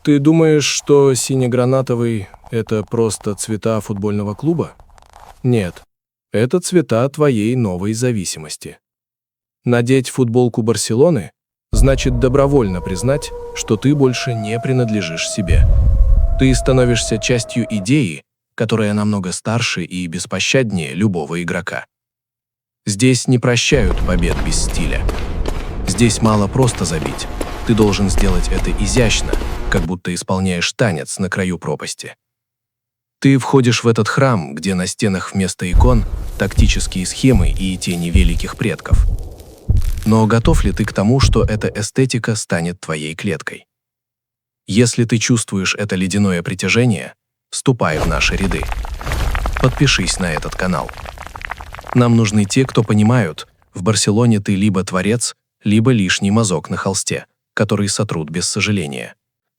Ты думаешь, что сине-гранатовый — это просто цвета футбольного клуба? Нет, это цвета твоей новой зависимости. Надеть футболку Барселоны значит добровольно признать, что ты больше не принадлежишь себе. Ты становишься частью идеи, которая намного старше и беспощаднее любого игрока. Здесь не прощают побед без стиля. Здесь мало просто забить. Ты должен сделать это изящно, как будто исполняешь танец на краю пропасти. Ты входишь в этот храм, где на стенах вместо икон тактические схемы и тени великих предков. Но готов ли ты к тому, что эта эстетика станет твоей клеткой? Если ты чувствуешь это ледяное притяжение, вступай в наши ряды. Подпишись на этот канал. Нам нужны те, кто понимают, в Барселоне ты либо творец, либо лишний мазок на холсте, который сотрут без сожаления.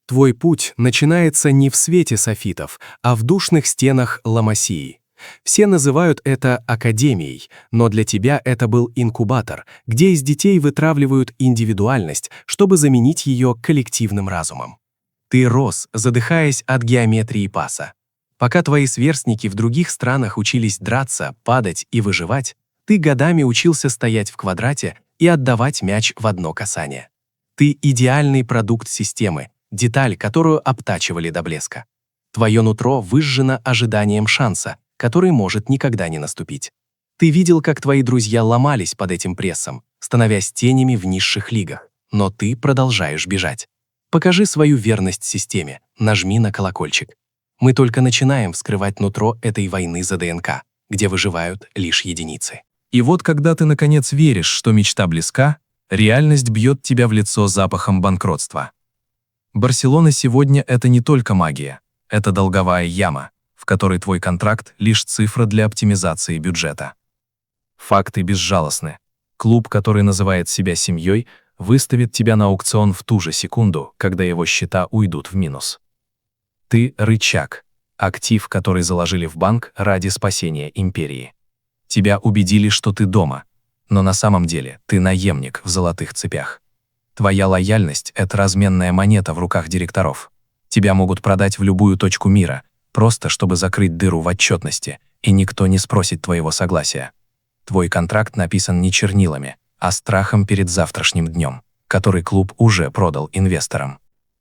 Твой путь начинается не в свете софитов, а в душных стенах Ла Масии. Все называют это академией, но для тебя это был инкубатор, где из детей вытравливают индивидуальность, чтобы заменить ее коллективным разумом. Ты рос, задыхаясь от геометрии паса. Пока твои сверстники в других странах учились драться, падать и выживать, ты годами учился стоять в квадрате и отдавать мяч в одно касание. Ты идеальный продукт системы, деталь, которую обтачивали до блеска. Твое нутро выжжено ожиданием шанса, который может никогда не наступить. Ты видел, как твои друзья ломались под этим прессом, становясь тенями в низших лигах, но ты продолжаешь бежать. Покажи свою верность системе, нажми на колокольчик. Мы только начинаем вскрывать нутро этой войны за ДНК, где выживают лишь единицы. И вот когда ты наконец веришь, что мечта близка, реальность бьет тебя в лицо запахом банкротства. Барселона сегодня — это не только магия, это долговая яма, в которой твой контракт — лишь цифра для оптимизации бюджета. Факты безжалостны. Клуб, который называет себя семьей, выставит тебя на аукцион в ту же секунду, когда его счета уйдут в минус. Ты — рычаг, актив, который заложили в банк ради спасения империи. Тебя убедили, что ты дома, но на самом деле ты наемник в золотых цепях. Твоя лояльность — это разменная монета в руках директоров. Тебя могут продать в любую точку мира, просто чтобы закрыть дыру в отчетности, и никто не спросит твоего согласия. Твой контракт написан не чернилами, а страхом перед завтрашним днем, который клуб уже продал инвесторам.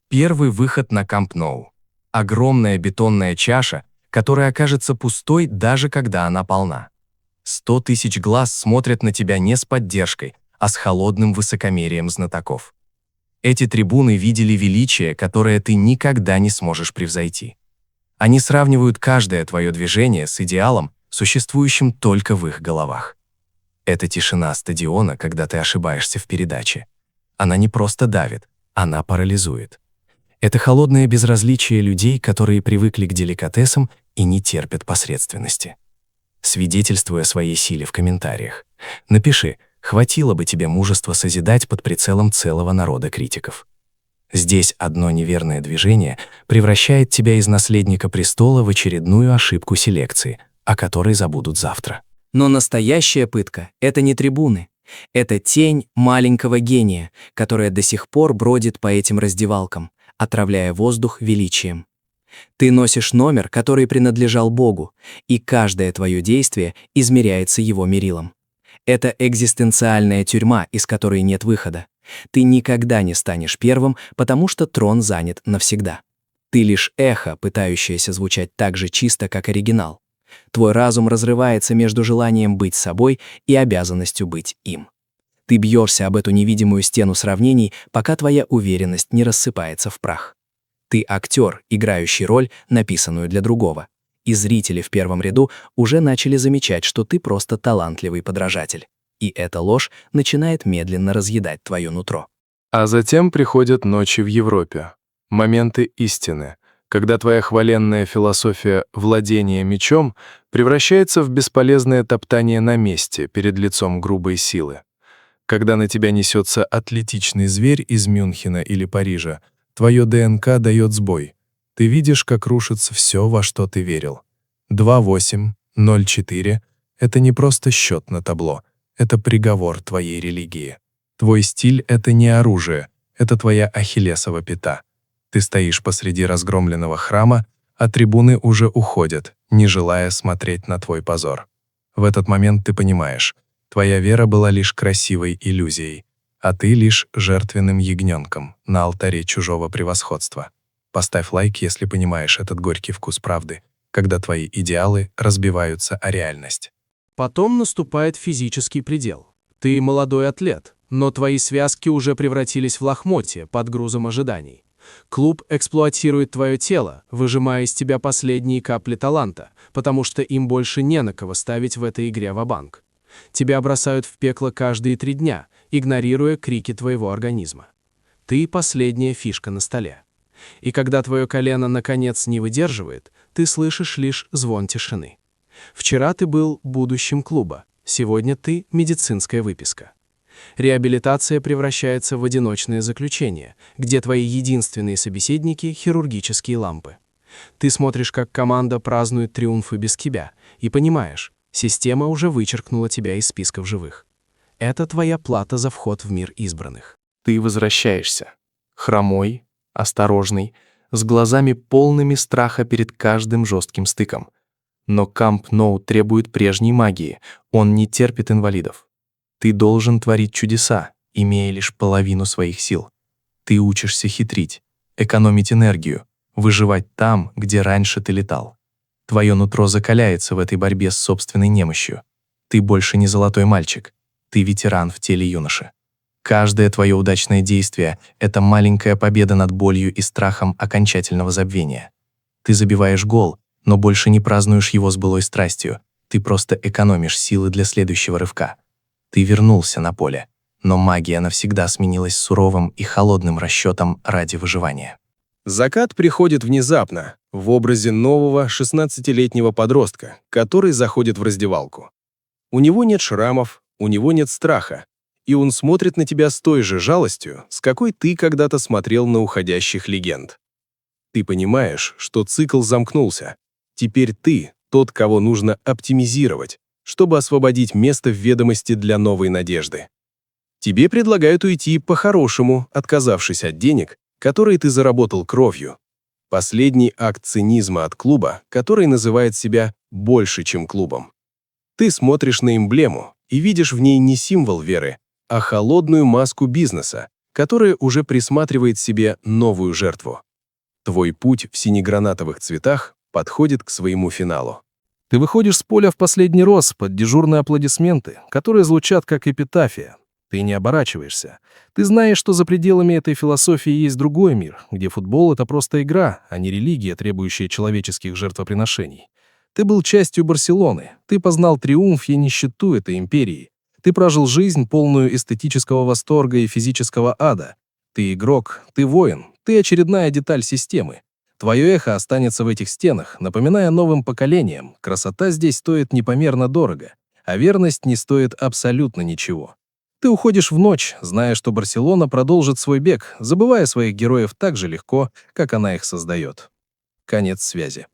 Первый выход на Камп Ноу. Огромная бетонная чаша, которая окажется пустой, даже когда она полна. 100 тысяч глаз смотрят на тебя не с поддержкой, а с холодным высокомерием знатоков. Эти трибуны видели величие, которое ты никогда не сможешь превзойти. Они сравнивают каждое твое движение с идеалом, существующим только в их головах. Это тишина стадиона, когда ты ошибаешься в передаче. Она не просто давит, она парализует. Это холодное безразличие людей, которые привыкли к деликатесам и не терпят посредственности. Свидетельствуй о своей силе в комментариях. Напиши: хватило бы тебе мужества созидать под прицелом целого народа критиков. Здесь одно неверное движение превращает тебя из наследника престола в очередную ошибку селекции, о которой забудут завтра. Но настоящая пытка — это не трибуны. Это тень маленького гения, которая до сих пор бродит по этим раздевалкам, отравляя воздух величием. Ты носишь номер, который принадлежал Богу, и каждое твое действие измеряется его мерилом. Это экзистенциальная тюрьма, из которой нет выхода. Ты никогда не станешь первым, потому что трон занят навсегда. Ты лишь эхо, пытающееся звучать так же чисто, как оригинал. Твой разум разрывается между желанием быть собой и обязанностью быть им. Ты бьешься об эту невидимую стену сравнений, пока твоя уверенность не рассыпается в прах. Ты актер, играющий роль, написанную для другого. И зрители в первом ряду уже начали замечать, что ты просто талантливый подражатель. И эта ложь начинает медленно разъедать твое нутро. А затем приходят ночи в Европе, моменты истины, когда твоя хваленная философия владения мечом превращается в бесполезное топтание на месте перед лицом грубой силы. Когда на тебя несется атлетичный зверь из Мюнхена или Парижа, твое ДНК дает сбой. Ты видишь, как рушится все, во что ты верил. 2-8, 0-4 — это не просто счет на табло, это приговор твоей религии. Твой стиль — это не оружие, это твоя ахиллесова пята. Ты стоишь посреди разгромленного храма, а трибуны уже уходят, не желая смотреть на твой позор. В этот момент ты понимаешь, твоя вера была лишь красивой иллюзией, а ты лишь жертвенным ягненком на алтаре чужого превосходства. Поставь лайк, если понимаешь этот горький вкус правды, когда твои идеалы разбиваются о реальность. Потом наступает физический предел. Ты молодой атлет, но твои связки уже превратились в лохмотья под грузом ожиданий. Клуб эксплуатирует твое тело, выжимая из тебя последние капли таланта, потому что им больше не на кого ставить в этой игре ва-банк. Тебя бросают в пекло каждые 3 дня, игнорируя крики твоего организма. Ты последняя фишка на столе. И когда твое колено наконец не выдерживает, ты слышишь лишь звон тишины. Вчера ты был будущим клуба, сегодня ты медицинская выписка. Реабилитация превращается в одиночное заключение, где твои единственные собеседники – хирургические лампы. Ты смотришь, как команда празднует триумфы без тебя, и понимаешь, система уже вычеркнула тебя из списков живых. Это твоя плата за вход в мир избранных. Ты возвращаешься. Хромой, осторожный, с глазами полными страха перед каждым жестким стыком. Но Камп Ноу требует прежней магии, он не терпит инвалидов. Ты должен творить чудеса, имея лишь половину своих сил. Ты учишься хитрить, экономить энергию, выживать там, где раньше ты летал. Твое нутро закаляется в этой борьбе с собственной немощью. Ты больше не золотой мальчик, ты ветеран в теле юноши. Каждое твое удачное действие — это маленькая победа над болью и страхом окончательного забвения. Ты забиваешь гол, но больше не празднуешь его с былой страстью, ты просто экономишь силы для следующего рывка. Ты вернулся на поле, но магия навсегда сменилась суровым и холодным расчетом ради выживания. Закат приходит внезапно, в образе нового 16-летнего подростка, который заходит в раздевалку. У него нет шрамов, у него нет страха, и он смотрит на тебя с той же жалостью, с какой ты когда-то смотрел на уходящих легенд. Ты понимаешь, что цикл замкнулся. Теперь ты тот, кого нужно оптимизировать, чтобы освободить место в ведомости для новой надежды. Тебе предлагают уйти по-хорошему, отказавшись от денег, которые ты заработал кровью. Последний акт цинизма от клуба, который называет себя больше, чем клубом. Ты смотришь на эмблему и видишь в ней не символ веры, а холодную маску бизнеса, которая уже присматривает себе новую жертву. Твой путь в синегранатовых цветах подходит к своему финалу. Ты выходишь с поля в последний рост под дежурные аплодисменты, которые звучат как эпитафия. Ты не оборачиваешься. Ты знаешь, что за пределами этой философии есть другой мир, где футбол — это просто игра, а не религия, требующая человеческих жертвоприношений. Ты был частью Барселоны, ты познал триумф и нищету этой империи. Ты прожил жизнь, полную эстетического восторга и физического ада. Ты игрок, ты воин, ты очередная деталь системы. Твое эхо останется в этих стенах, напоминая новым поколениям, красота здесь стоит непомерно дорого, а верность не стоит абсолютно ничего. Ты уходишь в ночь, зная, что Барселона продолжит свой бег, забывая своих героев так же легко, как она их создает. Конец связи.